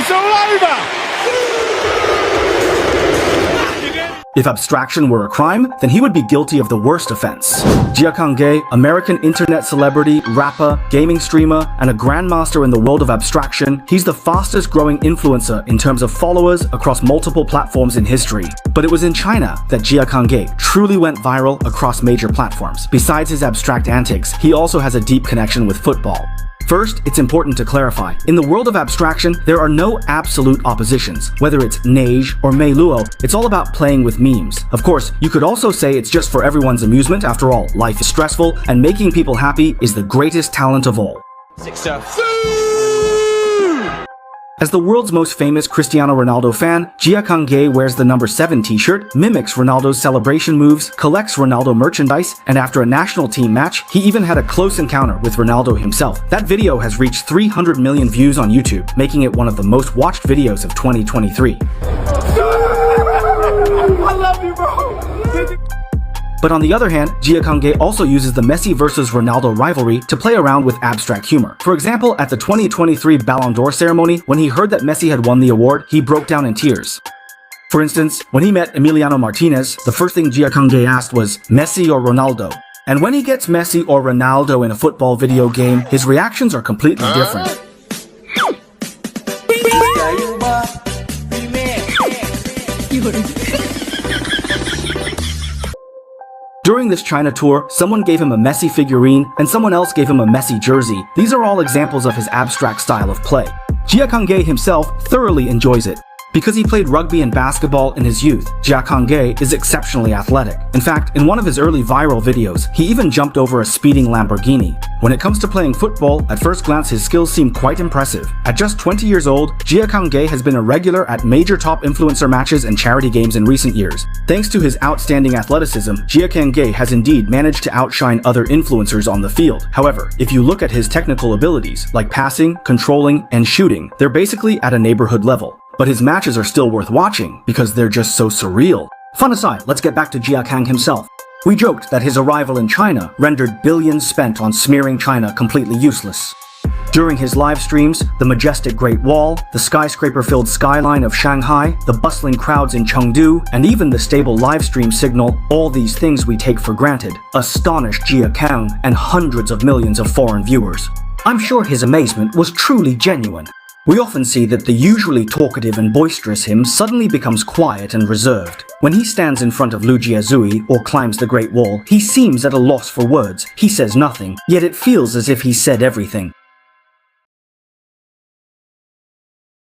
It's all over! If abstraction were a crime, then he would be guilty of the worst offense. Jia Kangge, American internet celebrity, rapper, gaming streamer, and a grandmaster in the world of abstraction, he's the fastest growing influencer in terms of followers across multiple platforms in history. But it was in China that Jia Kangge truly went viral across major platforms. Besides his abstract antics, he also has a deep connection with football. First, it's important to clarify, in the world of abstraction, there are no absolute oppositions. Whether it's neige or mei luo, it's all about playing with memes. Of course, you could also say it's just for everyone's amusement. After all, life is stressful, and making people happy is the greatest talent of all. As the world's most famous Cristiano Ronaldo fan, Jia Kangge wears the number 7 t-shirt, mimics Ronaldo's celebration moves, collects Ronaldo merchandise, and after a national team match, he even had a close encounter with Ronaldo himself. That video has reached 300 million views on YouTube, making it one of the most watched videos of 2023. I love you, bro! But on the other hand, Jia Kangge also uses the Messi versus Ronaldo rivalry to play around with abstract humor. For example, at the 2023 Ballon d'Or ceremony, when he heard that Messi had won the award, he broke down in tears. For instance, when he met Emiliano Martinez, the first thing Jia Kangge asked was, Messi or Ronaldo? And when he gets Messi or Ronaldo in a football video game, his reactions are completely different. During this China tour, someone gave him a Messi figurine and someone else gave him a Messi jersey. These are all examples of his abstract style of play. Jia Kangge himself thoroughly enjoys it. Because he played rugby and basketball in his youth, Jia Kangge is exceptionally athletic. In fact, in one of his early viral videos, he even jumped over a speeding Lamborghini. When it comes to playing football, at first glance his skills seem quite impressive. At just 20 years old, Jia Kangge has been a regular at major top influencer matches and charity games in recent years. Thanks to his outstanding athleticism, Jia Kangge has indeed managed to outshine other influencers on the field. However, if you look at his technical abilities, like passing, controlling, and shooting, they're basically at a neighborhood level. But his matches are still worth watching because they're just so surreal. Fun aside, let's get back to Jia Kang himself. We joked that his arrival in China rendered billions spent on smearing China completely useless. During his live streams, the majestic Great Wall, the skyscraper-filled skyline of Shanghai, the bustling crowds in Chengdu, and even the stable live stream signal, all these things we take for granted, astonished Jia Kang and hundreds of millions of foreign viewers. I'm sure his amazement was truly genuine. We often see that the usually talkative and boisterous him suddenly becomes quiet and reserved. When he stands in front of Lu Jiazui or climbs the Great Wall, he seems at a loss for words. He says nothing, yet it feels as if he said everything.